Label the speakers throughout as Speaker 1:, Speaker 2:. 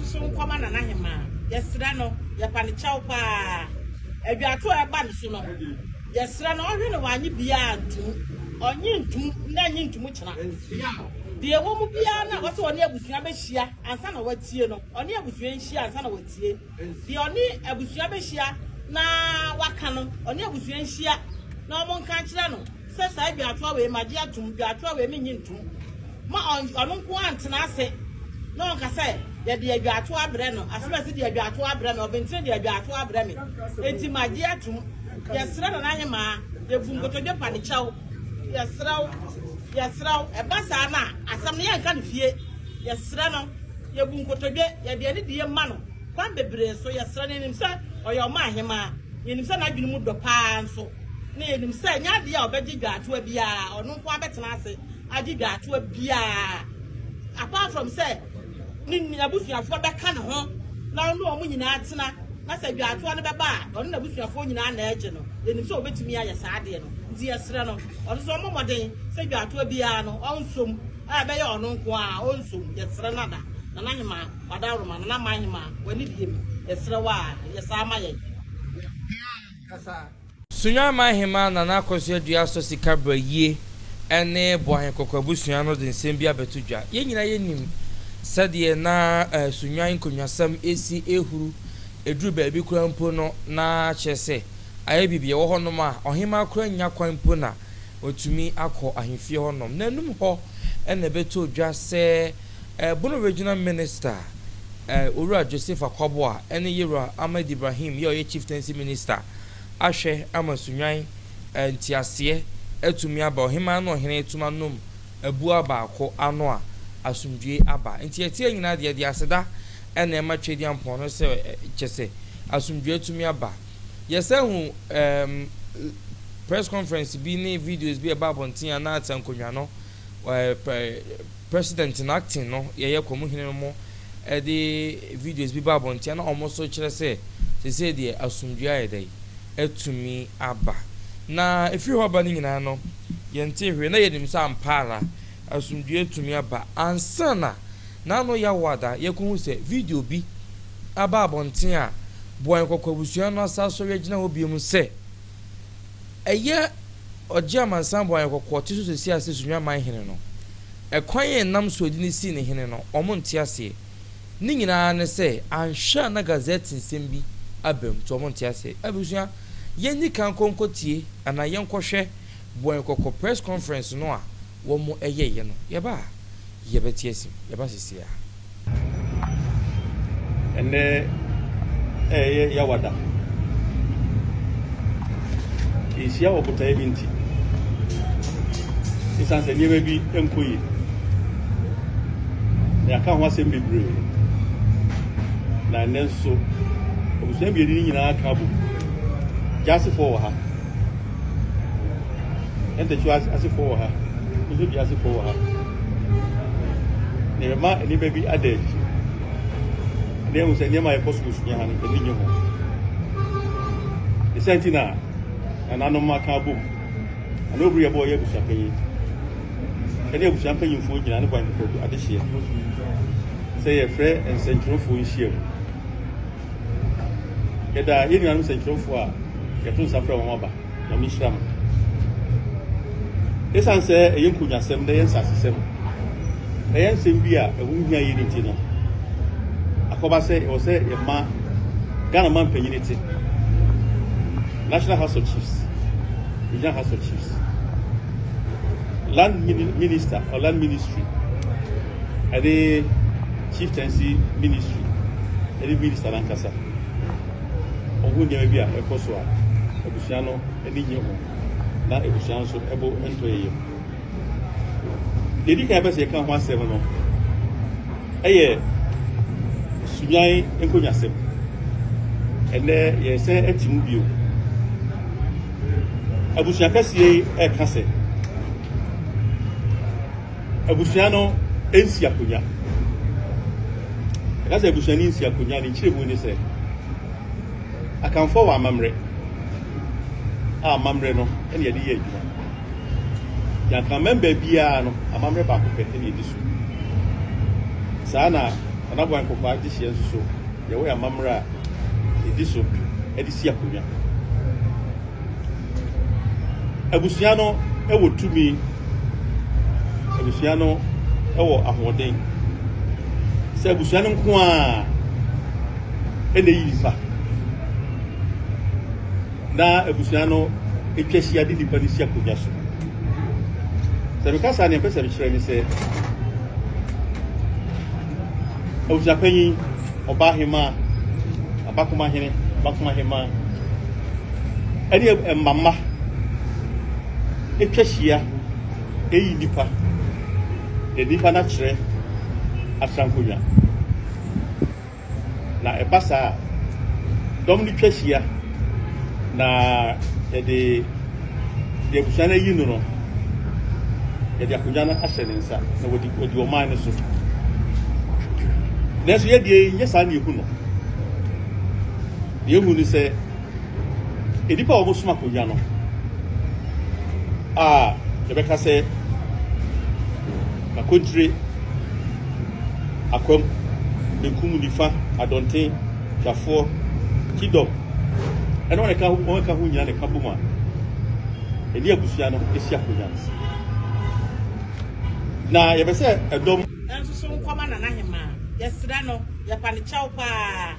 Speaker 1: so nkoma na Nahema yesra no ye pa ne chaw pa aduato e ba ne so no yesra no ohwe no wanyi bia ntum onyi ntum na nyi ntum kina de wo mu bia na wo so oni abusua be hia ansa na watie no oni abusua nhia ansa na watie de oni abusua be hia na waka no oni abusua nhia na omo nka kira no se sa aduato we maji atum aduato we menyi ntum ma ono nko antena ase no nka se ye de aduato abre no asema se de aduato abre me obentire de aduato abre me enti maji atum yesra na Nahema ye vungoto de pa ne chaw yesraw e basa na asam ne yanka ne fie yesra no ye bunkoto de ye de ne de ma no kwan bebre so yesra ne nim se oyo ma Ahema ye nim se na adwene mu do pa nso ne ye nim se nya de ya obedi dwato bia ono nko abetena ase adi dwato bia apart from say ni abusuafo be ka ne ho na no omo nyina atena na se dwato ne beba ono na abusuafo nyina na eje no ye nim se obetumi aye saade no ndi yesra no ono so momoden se dwato bia no onsom a be ye ono nko a onsom yesra nada na Nahema wadaroma na Nahema wani diem yesra wa yesama ye kasa
Speaker 2: Sunyanimanhemaa na nakoso adua so sikabra yie ene Boahen Kokor abusua no de nsem bia betudwa ye nyina ye nim sade na sunyan konwasam esi ehuru eduru ba bi kura mpo no na chese aye bibie wo honom a ohema kura nya kwan mpo na otumi akọ ahemfie honom nanum ho ene betudwa se Bono Regional Minister Ura Joseph Akwabo a ene Yera Ahmed Ibrahim ye Chieftaincy Minister ahwe amasunyan ntiase etumi aba ohema no hene etuma nom abu aba akọ ano a asumdwe aba ntiatie nyina de aseda ene ma twedi ampon no se chese asumdwe etumi aba yesahu press conference bi ni videos bi aba bontia na atankonwa no president in acting no ye komu hene mo de videos bi ba bontia na omoso kire se de asumdwe ayedai etumi aba na efi ho aba ni nyina no yente hwe na yenim sa ampara asumdue etumi aba ansana na no ya wada yekun se video bi aba abonten a Boahen Kokor abusua no asaso regina ho biom se eye oje amansan Boahen Kokor tiso se si ase Sunyanimanhene no ekwan nam so di ni si ne hene no omonte ase ni nyina ne se anhwa na gazette nsem bi abem to omonte ase abusua yeni kan konkotie ana yenkohwe Boahen Kokor press conference no a wo mo eyeye no yeba yebeti asim yeba sisia
Speaker 3: ene ya wada isia wokuta ebinti isanse niebe bi enkoyi ya kan ho asem bebre na nenso obusuan bi edi nyina aka bu jasi for ha ente chu asi for ha ndu bi asi for ha ne ma ni baby ade ne mu se ne ma e posu sunya ha ni edi nyo ho sentina anano ma ka bu anobu ye boy ye busa panyi ene busa panyi fo nyina ne Boahen Kokor ade hie say ye frɛ nsɛnkyerɛfo nhia mu yɛda yɛnuanom nsɛnkyerɛfo a yɛto nsa frɛ wɔn aba na mehyira mo ɛsiane sɛ ɛyɛ nkonwasɛm na ɛyɛ nsasesɛm ɛyɛ nsɛm bi a ɛho nhia yɛ ne ti no akɔba sɛ ɛwɔ sɛ yɛma Ghana man panyini te National House of Chiefs, Regional House of Chiefs, Land Minister or Land Ministry, and the Chieftaincy Ministry, and the Minister Lankasa. Ogun yẹn bi a ẹkọ so a ebusua no ẹni nye ho na ebusua nso ẹbọ ẹntọ yẹ. Dedi kan ẹbẹsẹ ẹka ho asẹm no ẹyẹ sunyan nkonyasẹm ẹnẹ yẹ sẹ ẹti mu bio. Abusua kɛseɛ ɛka sɛ abusua no ensi akonya ɛka sɛ abusua ni nsi akonya ne nkyerɛ mu ne sɛ akamfo wɔ amammerɛ a amammerɛ no ɛne yɛde yɛ adwuma yɛnka member biara no amammerɛ baako pɛ ɛne yɛde so saa na ana Boahen Kokor agye hye nso ye we amamra edi so edi si akonya abusua no ewo tumi abusua no ewo ahoden se abusua no nko a ene yi nipa na abusua no etwahia de nipa ni si akonya so se me kasa ne pese me kire ni se abusua panyin Obahema Abakumahema ene mama etwahia eyi nipa de nipa na kire atrankonya na ebasa dom ni twahia na de busana yi no de akonya na asenensa na wodi o man so neso ye die nyesa na ehu no ye hu ni se edipa o musuma akonya no Rebecca said, "My country, I come, the Kumudifa, I don't think, Jafo, Kiddo, and when I come, the Kabuma, and the Abusiano, the Siakuyans." Now, you say, a dom,
Speaker 1: and so come on, Anahima, yes, Rano, Yapanichaupa,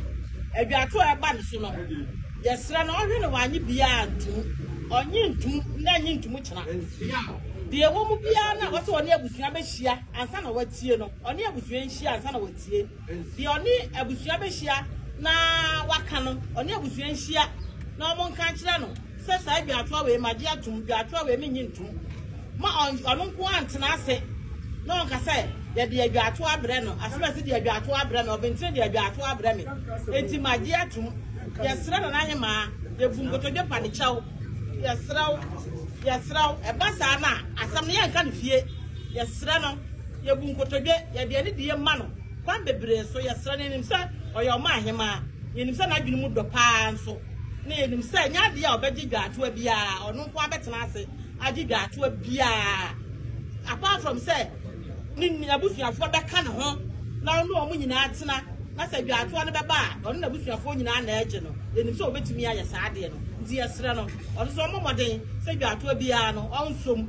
Speaker 1: a Biatu Abansuno, yes, Rano, I know why you be onye ntum na nyi ntum kyena de ewo mu bia na wo so one abusua be hia ansa na watie no one abusua nhia ansa na watie de one abusua be hia na waka no one abusua nhia na omo nka kyera no se sai bia to we magi atum bia to we menyi ntum ma ono nko antena ase na onka sai ye de bia to abre no asema se de bia to abre no obentire de bia to abre me enti magi atum ye sra na Nahema ye vungoto de panichao Yasraw ebasa na asam ne yanka ne fie yasra no ye bu nkotodwe ye de ne die ma no kwan bebre so yasra ne nim sa oyo ma ahema ye nim sa na adwene mu do pa nso ne ye nim sa nya de a obegye dwato bia ono nko abetena ase agye dwato bia apart from say ni abusuafo beka ne ho na ono omu nyina atena na sa dwato ne beba ono na abusuafo nyina na egye no ye nim sa obetumi aye sa ade no yesra no ono so momoden se dwato bia no onsom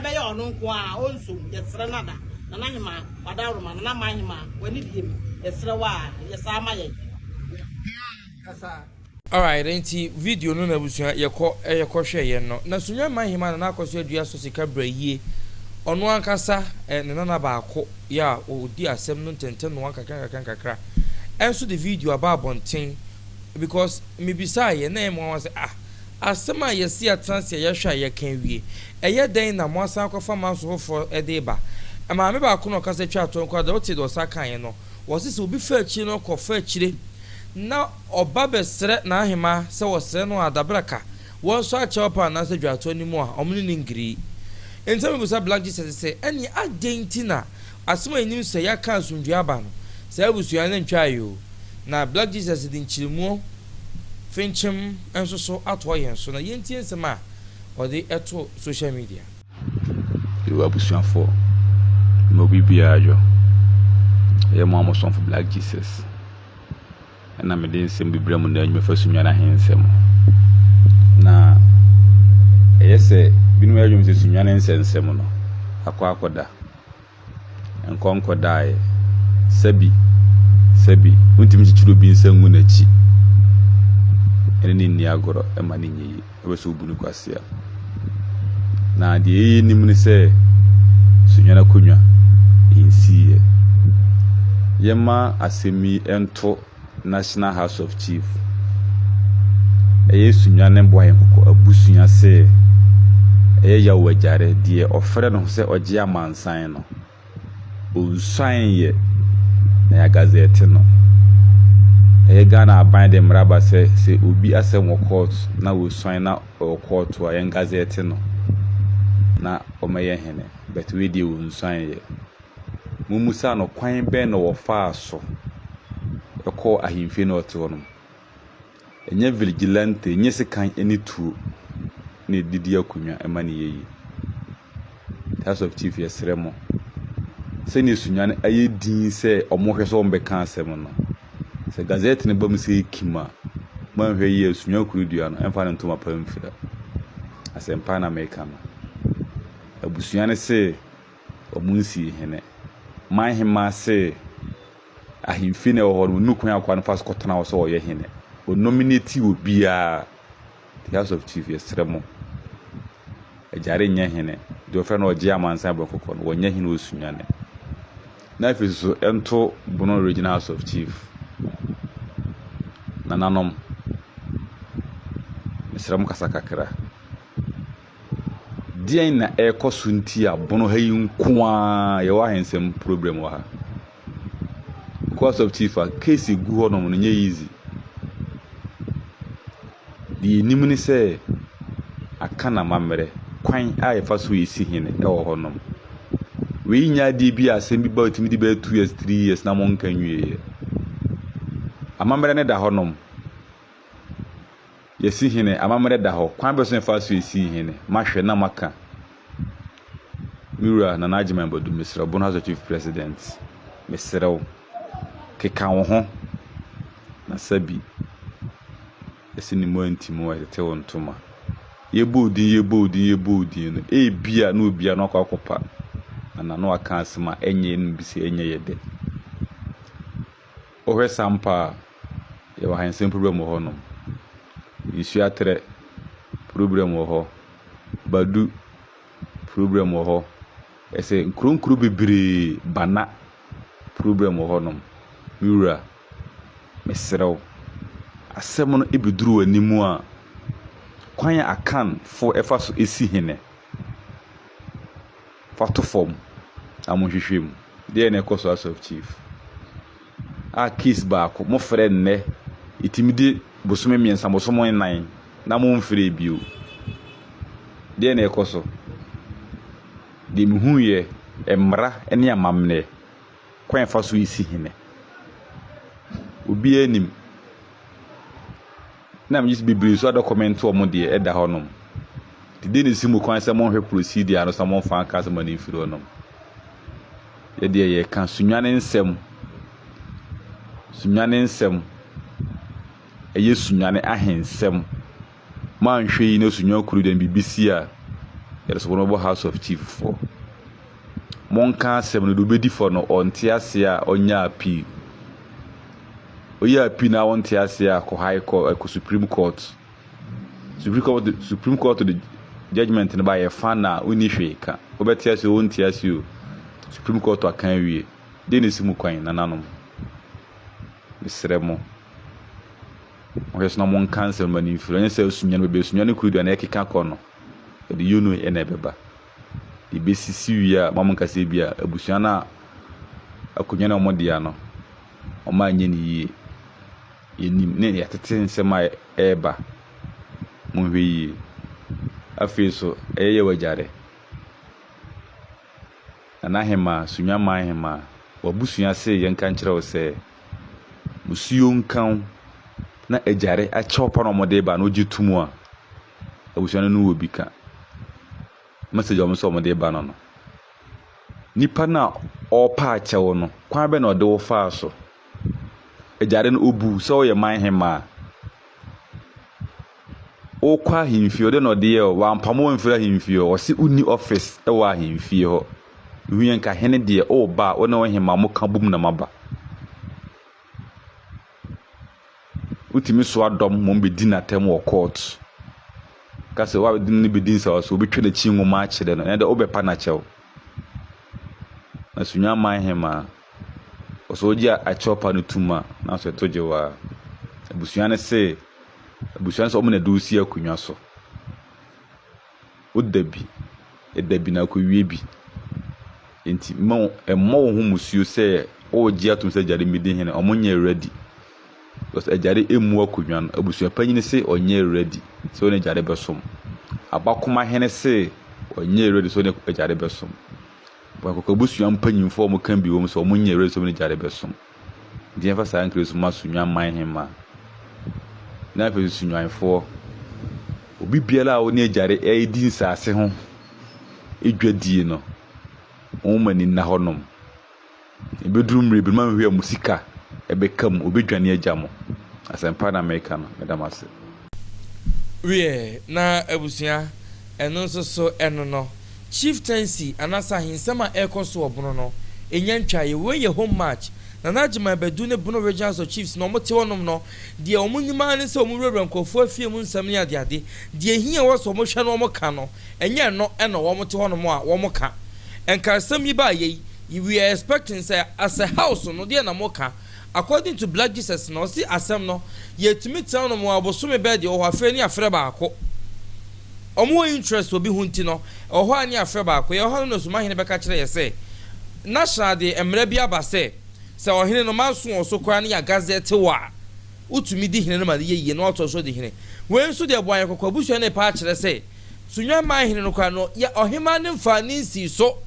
Speaker 1: be ye ono nko a onsom yesra nada na Nahema wadaroma na Nahema wani diem yesra wa yesa amaye
Speaker 2: all right enti video no na busua yekọ hwe no na Sunyanimanhemaa na akoso adua so sika brayie ono ankasa ne nana baako ya odi asem no ntenten no kakra enso the video about bonten because maybe say na emo was asema yesi atranse ye hwa ye kan wie eye den na mo asan kofa manso fo edeba ama me ba ko no kasa twa to nko da wote do saka ye no wose se obi fa achi no ko fa achire na oba besre na Nahema se wose no adabraka won so acha opa na se dwato ni mu a omni ni ngiri ensem busa Black Jesus se eni adentina asema enim se ya kan sundua ba no se abusua na ntwa yo na Black Jesus din chirimu Finchim and so atoyen so na yentie nsema or the eto social media
Speaker 4: you abusuan for mo bibia yo ye mo amoson for Black Jesus na me den nsem bibra mu na anyu fa Sunyanimanhemaa na yese binu ya yum se Sunyanimanhemaa no akoda enkonko dai sabi untimi chichiro bi nsangu na chi ene ni agoro e mani nyi e so bunu kwasia na de nim ni se Sunyanimanhemaa insiye yema asemi ento National House of Chief Sunyanimanhemaa abusunya se ya wajare die ofre no se oje amansan no onsan ye na ya gazette no Ghana aban de mraba se obi asem wo court na wo swan na court wa yan gazette no na omeye hene but we dey wo swan ye mumusa no kwan be no wo fa so ekọ ahimfe no ote no enye vigilante enye sekan eni tu ne didi akunwa emani yeyi House of Chief yesremo se ne Sunyane aye din se omohwe so ombeka asem no se gazette ne bam se kima man hwe ye Sunyane kurudua no emfa ne ntoma pamfira asempa na meka no abusuane se omunsi hene Manhemaa se ahimfi ne wo no nukun akwa no fast kotana wo so wo ye hene o nominate obia the House of Chief yestremo ejare nya hene de ofre na oje amansan Kokor no wonya hene Sunyane na afiso ento Bono Regional House of Chief nananom yestremo kasakakra dien na ekoso nti a Bono hayi nkoa ye wa hensem problem wa ha House of Chief a case gu ho no no nye easy di nimuni se aka na mamere kwan a yefa so yesi hene e wo ho no we nya di bi asem bi ba otimi di ba 2 years 3 years na mo nka nwie amamere ne da ho no yesi hene amamere da ho kwan be so yefa so yesi hene mahwe na maka mira na najima bodu misra Bono House of Chief President misra keka wo ho na sabi esi ni mo antimo e te wo ntoma ye bodin no e bia na obia no akwakopa na no aka asema enye no bisi enye yede o hwe sampa ye wa hansen problem ho no isu atre problem ho badu problem ho ese nkronkro bebre bana problem ho no mura mesrew asem no ebeduru animu a kwan akan for efa so esi hene fato form amonhwehwem de na ekoso House of Chief a case baako mo frɛ nne itimide bosome miensa bosomo nan na mo mfrɛ bio de na ekoso de mihu ye emra ene amamne kwan fa so esi hene obi anim na me just bibiri so document o mo de eda honom de ne simu kwan se mo hwe procedure no so mo fa aka se mo ne firi honom ye de ye kan Sunyane nsem eye Sunyane ahensem man hwe yi ne Sunyane kuru dem bibisi a ye so no House of Chief for monka asem no do bedi for no onte ase a onya appeal oya appeal na onte ase a ko high court ko Supreme Court the judgment ne ba ye fa na oni hwe ka obeti ase onte ase o Supreme Court akan wie de ne simu kwan nananom misremo o yeso na mon cancel mani firo nya se Sunyane bebe Sunyane kuru do na ekeka ko no de you know ene beba di besisi wi a mamon kase bia abusua na akonya na omodia no oma anye ni yie yenim ne yatete nsema eba monhwe yie afeso eye wajare Anahema Sunyanimanhemaa wabusua se yenka nkyerɛ wo se musuo nkan na ejare akyɛw pa no mode ba no gitumu a abusua no wo bika message o mso mode ba no nipa na opa akyɛw no kwan be na ode wo fa so ejare no obu so ye Manhemaa o kwa himfie ode na ode ye wa mpamo mfira himfie o se uni office e wa himfie ho wiyen ka hene de o ba o na wo hema mo ka bum na maba utimi so adom mo be di na tem wo court ka se wa be din be din sa so be twede chi nwoma a kyere no na de obepa na kyɛw na Sunyanimanhemaa o so ji a chopa no tuma na so toje wa abusuane se o mo na do si akunwa so o dabi na ko wie bi enti mo ho musuo se o ji atum se jare midi hene o mo nya ready because ejare emu akunwa no abusua panyine se onye ready so ne jare besom abakoma hene se onye ready so ne ejare besom bakoko abusua mpanyimfo mo kan bi wo so mo nya ready so ne jare besom di enfa sa ankresu ma Sunyanimanhemaa na fe Sunyanimanfo obi biala o ne ejare edi nsase ho edwadie no o mani na honom Bedroom re be man we musika e be kam obedwane agya mo asempa na America no medam ase
Speaker 2: we na abusia eno so eno no chieftaincy anasa hinsema ekoso obono no enya ntwaye we ye home match na najima bedu ne bono regions of chiefs no mote wonom no de omunyima ne se omurwura nkofo afie mu nsam ne ade de ehia wo so mo hwe no mo ka no enya no eno wo mote wonom a wo mo ka enka sam yi ba ye we are expecting say as a house no de na mo ka according to Black Jesus no see asem no yetumi tell no mo abosome be de o afre ni afre ba akọ omo interest obi hunti no oho ani afre ba akọ ye ho no so mahene be ka kire ye say national de emre bia ba say se ohene no maso oso kwa na ya gazette wa utumi di hene no ma ye no oto so di hene we nso de boan kokko busu na pa kire say Sunyanimanhemaa no kwa no ya ohema ne mfa ni si so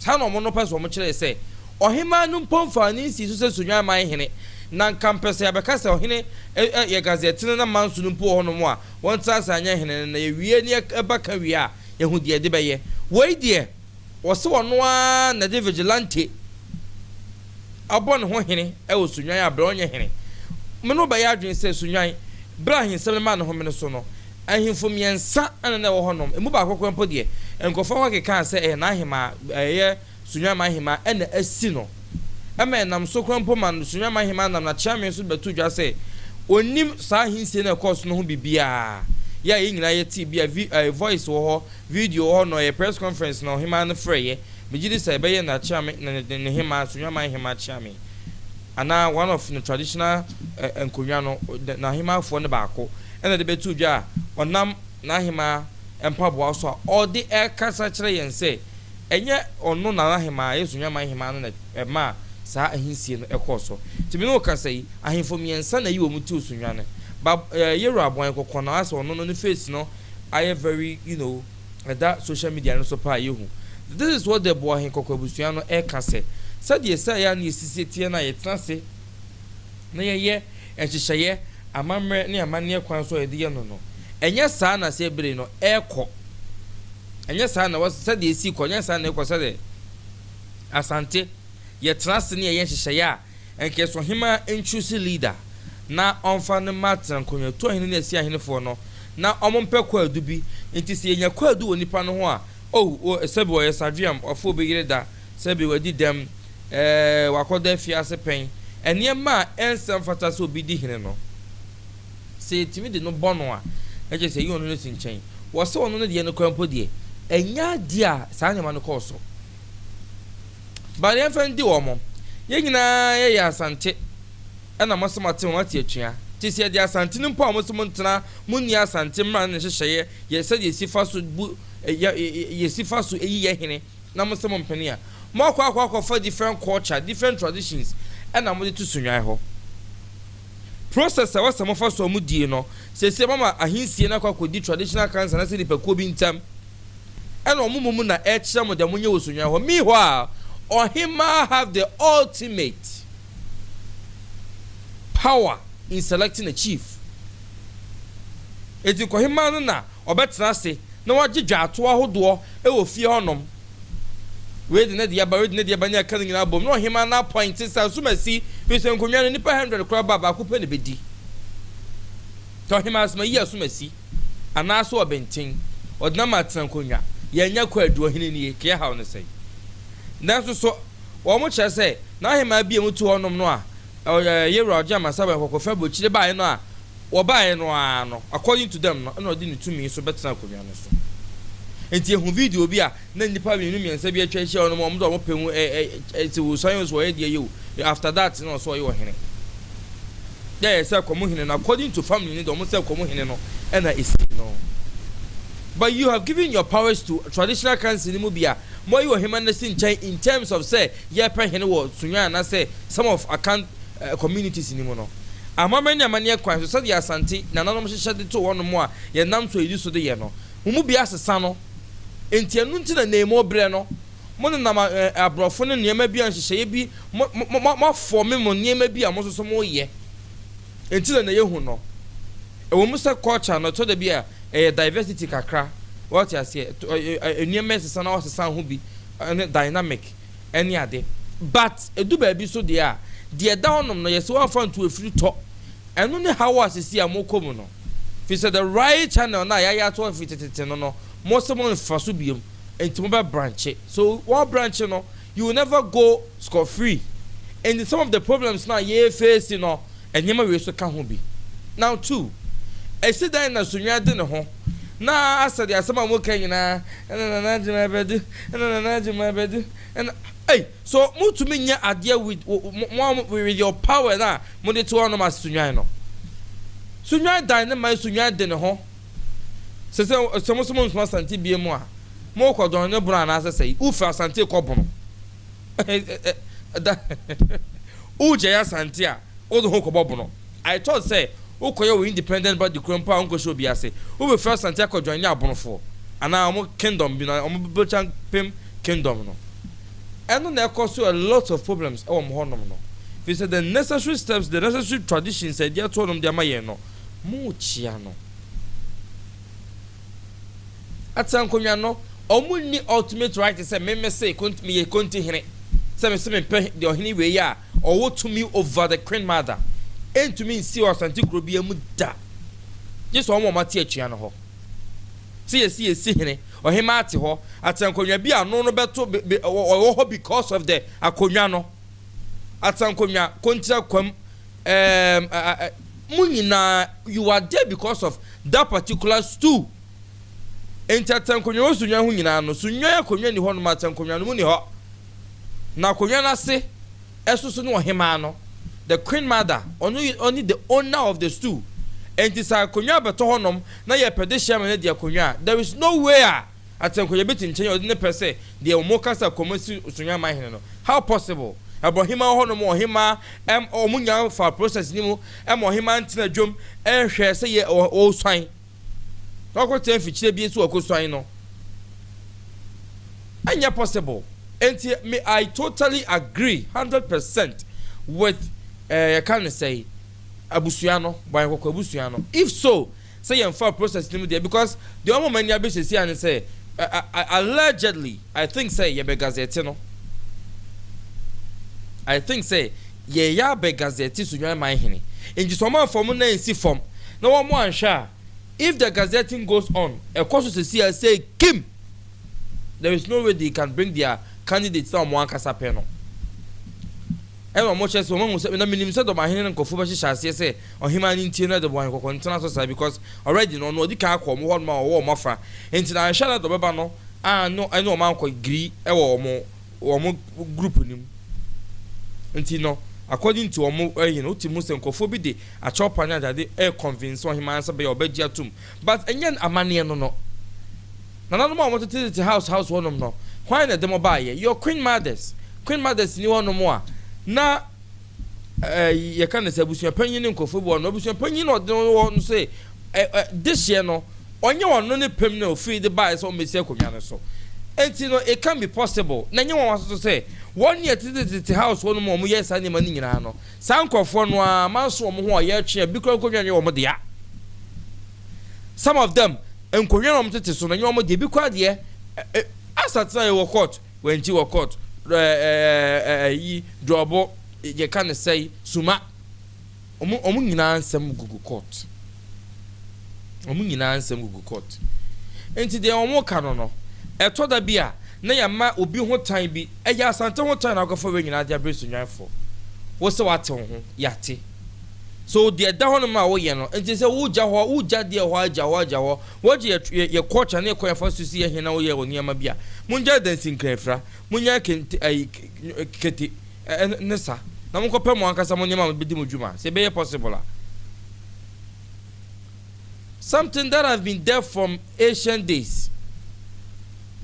Speaker 2: ta no mo no pa so mo kire say ohema no mpomfa ni si so se Sunyanimanhemaa na kampese abeka se ohene ye gazette na manso no mpo ho no mo a won tsasa anya hene na ye wie ni ebaka wie a ye hu de be ye we de wose wono a na de vigilante abon ho hene wo Sunyan abra onye hene me no ba ya adwen se Sunyan bra hinsem ma no ho me so no ahimfo miensa ana na wo honom emu ba akokon po de enkofo ho keka se na ahima ye Sunyanimanhemaa ena asi no ema nam so kwampo man Sunyanimanhemaa nam na chairman so betu dwa se onim sa hinsie na course no ho bibia ya ye nyina ye ti bia voice wo ho video ho no ye press conference no hima no freye megidi say be ye na chairman na hima Sunyanimanhemaa chairman ana one of the traditional enkonwa no na hima fo ne baako ena de betu dwa onam na hima empabo so a odi e kasa kire yen say enye onu na hima ye Sunyanimanhemaa no na ma sa ahinsie no ekoso timi no ka say ahimfo miensa na yi wo mutu Sunyane ba yero abon kokko na aso no no face no I very that social media no so pa yehu this is what the Boahen kokko busua no e ka say said say ya na sisitie na yetrase na ye enhyehyeye amamre ne amanne kwan so ye de no enye saa na se bere no ekọ enye saa na was said esi kọ enye saa na ekọ said Asante yetrase ne ye enhyehyeye a enke so hima choose leader na onfa ne matran konyo to hene na esi ahene fo no na omompe kwadu bi enti se enya kwadu onipa no ho a sebi o yesadriam ofo begire da sebi wadi dem wakoda fiase pen enema ensem fata so bi di hene no se timi de no bono a eje se yi onu no tinchen wo se onu no de no kwampo de enya dia sa nyama no koso ba ye fan di wo mo ye nyina ye Asante ana masomate won ati atua ti se de Asante no mpo amosom ntena munni Asante mra ne hyehyeye ye se de sifa so ye sifa so eyi ye hene na mosom mpani a mo akwa for different culture different traditions ana mo de to Sunyan ho process was some fa so mu die no se mama ahinsie na kwa di traditional cancer na se di pako bi ntam ana omumu na e kire mo de munye wo Sunyan ho me ho a ohima have the ultimate power in selecting a chief. Eti ko hima no na obetra se na wagedwa ato ahodo e wo fie honom we de na de aba we de na de aba nya kan nyina bom no hima na point sa so masi we se nkonwa no nipa 100 kra baba akupa ne bedi to hima asma yi so masi ana so obenten odna matran konwa ya nya kwadu hene ne ke ha no sei nanso so wo mo kye se na hima bia mutu honom no a yero ajama saba kokko febo chire bae no a wo bae no a no according to them no na odi ne tumi so betena konwa no so enti ehu video bi a na nipa bi nu miensa bi atwa hye ono mo do mo pemu eti wo science wo ye you after that no so yo hene yeah say komo hene no according to family ni do mo say komo hene no na esi no but you have given your powers to traditional council ni mu bia mo you him na sin chan in terms of say ye pa hene wo Sunyan na say some of account communities ni mu no amamani amane kwan so say Asante na nanom hyehyɛ de to wono mo a ye nam so edi so de ye no mu bia asesa no enti anu ntina na emo bre no mo na abrofo ne niema bia hyehyɛ bi mo form mo niema bia mo so mo ye enti na ye hu no e wo mu say culture no to de bia diversity kakra what you say niema sesa na osesa ho bi dynamic any ade but edu baabi so there the down no yes one fan to a free talk and only how was see a more common no fi said the right channel na ya to fit no most of them for so biom into mobile branch so one branch no you will never go score free and some of the problems now you face you know and you may so can ho bi now two I sit down na sunya de ne ho na asade asama mo kan nyina na jima bedu na jima bedu and hey so mo to me nya ade with your power na mo de to ono ma sunya no sunya dan na mai sunya de ne ho se mo Asante bie mo a mo ko don ne bro na asese ufa Asante ko bono uje ya Asante a o do ho ko bono I thought say ukoye we independent but the krompa unko show biase we be first Asante ko join ya abonfo ana omo kingdom bi na omo bochan pem kingdom no eno na cause a lot of problems e mo honom no we said the necessary steps the necessary traditions e dia to nom dia maye no mu chia no atankonya no omo ni ultimate right say me say konti hene say me pe the ohini we ya or to me over the queen mother and to me see Asante Krobia mu da just one more mate atua no ho see hene ohima ate ho atankonya bi ano no beto ho because of the akonya no atankonya kontia kwam munyina you are there because of that particular stool atankonya osunya hu nyina no sunya akonya ni ho no atankonya no mu ni ho na akonya na se esusu no ohima no the queen mother only the owner of the stool and this akonya beto honom na ye pedesha me de akonya there is no way atankonya beti nchen odi ne pese de omokasa komasi Sunyanimanhemaa no how possible abohima honom ohima omunya for process ni mu ohima ntina dwom hwe se ye o swan no ten fichire bi so okoswan no anya possible and me I totally agree 100% with can say abusuano boy kokor abusuano if so say you for process nim there because the one man ya be say and say allegedly I think say ye be gazette no I think say ye ya be gazette Sunyanimanhemaa in just one form na see form no one more answer if the gazetting goes on a course to see say Kim there is no way they can bring their candidates down one kasa panel ema mo chese mo mo se na minim se do mahene nkofo ba hihase se ohima ni ntie na de Boahen kokor international so because already no odi ka akọ mo ho ma wo mafa enti na ansha na do beba no no ene o man ko gri e wo mo group nim enti no according to omo no timu se nkofo bi de a chopa nya de e convince ohima ansa be obaji atum but enyen amane no na no mo tete house wonom no why na dem ba ye your queen mothers ni wonom a na ye kan say abusuan panyin ne nkofo bo no abusuan panyin no de no say this year no onye wono ne pem na ofi de buy so mesi akonwa ne so enti no it can be possible na nye won so say one year tete house wono mo yes ani mani nyina no san nkofo no a manso mo ho ye twe bi kro konwa nye wo mo de ya some of them enkonwa no mo tete so na nye wo mo de bi kwa de asatsa wo court wenti wo court yi drobo ye kan say suma omu nyina ansem gugu court enti de omu kano no eto da bia na ya ma obi ho tan bi eya Asante ho tan na akofo we nyina dia bre Sunyanimanhemaa wo se wate ho yate so de da ho no ma wo ye no enti se wo ja de ho aja ho wo je ye culture na ekwa fa susi ye hena wo ye wo niama bia munja dancing krefra munya keti nesa na mo kopɛ mo ankasa mo niama bi di mo dwuma se be possible something that have been there from ancient days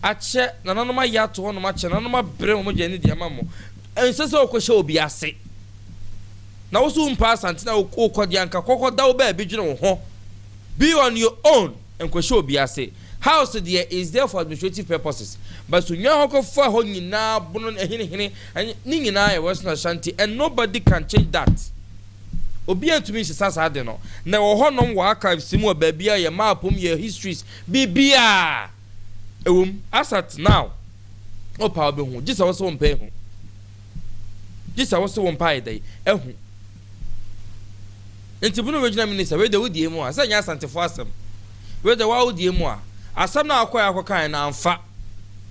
Speaker 2: ache na nanoma yato ho no ma che nanoma bre mo je ni dia mamo ensese okɔhye obi ase na wo so mpa Asante na okɔdi anka kokɔda wo ba bi dwene wo ho be on your own enkɔhye obi ase house there is there for administrative purposes but Sunyanimanhemaa for ho nyina bono hene ni nyina e Western Ashanti and nobody can change that obi antumi sisa de no na wo honom wa archives mu ba bia ye mapom ye histories bibia ewum asat now opa obi hu gisa wo so mpa hu This I was so one pie day. Enti bunu regional minister we the wodi emu a sanya Asante for asem we the wa wodi emu a asem na akoya akokan na amfa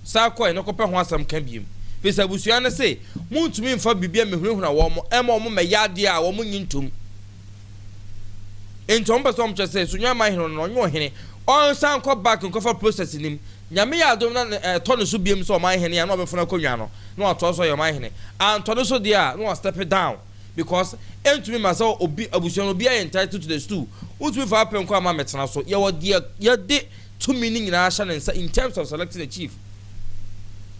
Speaker 2: sa akoy no kopɛ ho asem ka biem pesa busua na say muntumi mfa bibia mehunhuna wo mo ema mo meyade a wo mo nyintom enti on person mche say Sunyanimanhemaa no nyo hene on san ko back nko for process nim nyame ya adom na to no so biem so man hene ya no obefuna konwa no no ato so yo man hene and to no so dia no step it down because entumi masa obi abusuan obi are entitled to the stool utumi fa apem kwa ma metena so ye de 2 minutes nyina sha nsa in terms of selecting a chief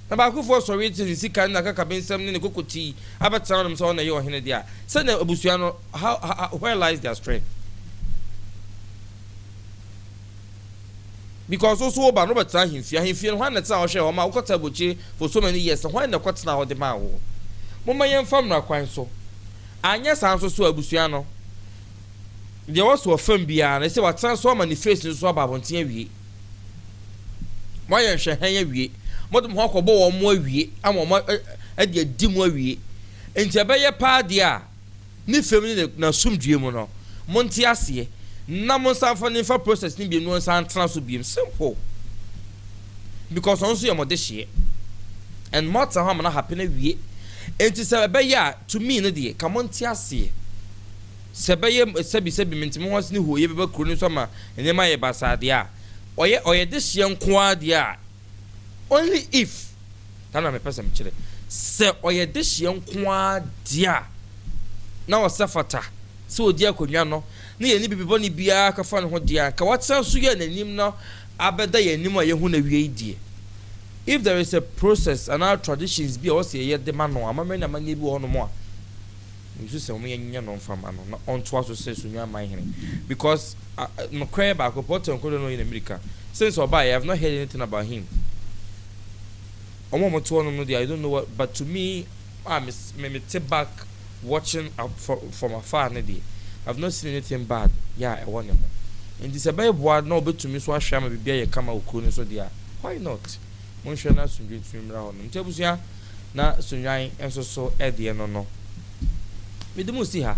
Speaker 2: na ba ku for sorry to sika na kaka bensem ne kokoti abetena no so na ye ohene dia say na abusuan no how where lies their strength because also oba no betena himfia no hwan na tena wo hwe o ma ukota bochi for so many years hwan na kwatena wo de ma wo mo ma yen fam na kwan so anya sanso so abusua no de wo so fam bia na se wa transfer manifest so ababonten awie mo yen hwe han awie modum ho akobo wo mo awie ama mo ade adi mo awie enti abeye pa de a ni fam ni na sumdue mu no monte ase na mo sanfo ni fa process ni bi no san transfer bi simple because on so your modeshie and more time na happen awie enti sebeye to me no de kamonti ase sebeye sebi mentimo hos ni hoye beba kuro ni so ma enema ye basade a oye de hye nko ade a only if tana me pesa me kire se oye de hye nko ade a na wasafata se odi akonwa no na ye ni bibibo ni bia ka fa no ho de a ka watsa so ye nanim no abeda ye nim a ye hu na wie die. If there is a process and our traditions be also a yet the man no amame na manye bi ono mo a you say we nya no fam ano na on to aso say Sunyanimanhemaa because no cry back report on no in America since I have not heard anything about him. Omo to no I don't know what, but to me me take back watching from afar na dey I've not seen anything bad. Yeah, I want him. And this about board no be to me so ahwa ma bibia ye kama okuro so dia. Why not? Mon hwe na sunje tumra ho no ntabusua na Sunyan enso so ede no medemu si ha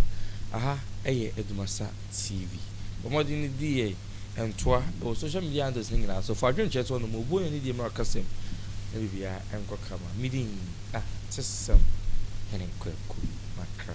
Speaker 2: aha eye ADUMASA TV bomodi ni die entoa o social media handles ni na so for adwenche so no mo bo ni die mra kasem na bibia enko kama midin tesem henen kwaku makra